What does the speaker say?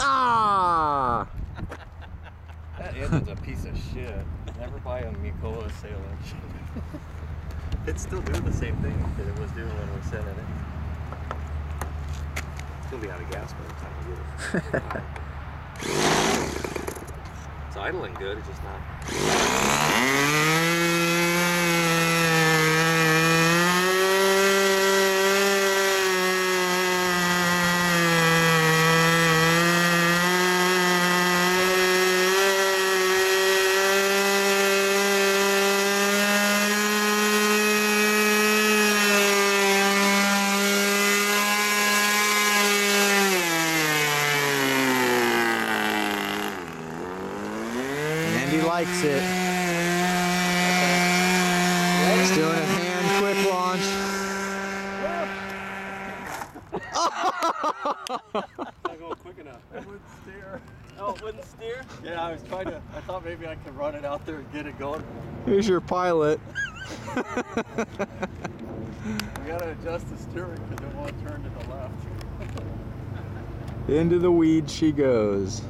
Ah! That engine's a piece of shit. Never buy a Mikola sail engine. It's still doing the same thing that it was doing when we sent it in. It's gonna be out of gas by the time we get it. It's idling good, it's just not. Andy likes it. He's doing a hand quick launch. Not going quick enough. It wouldn't steer. Oh, it wouldn't steer? Yeah, I was trying to, I thought maybe I could run it out there and get it going. Here's your pilot. We gotta adjust the steering because it won't turn to the left. Into the weeds she goes.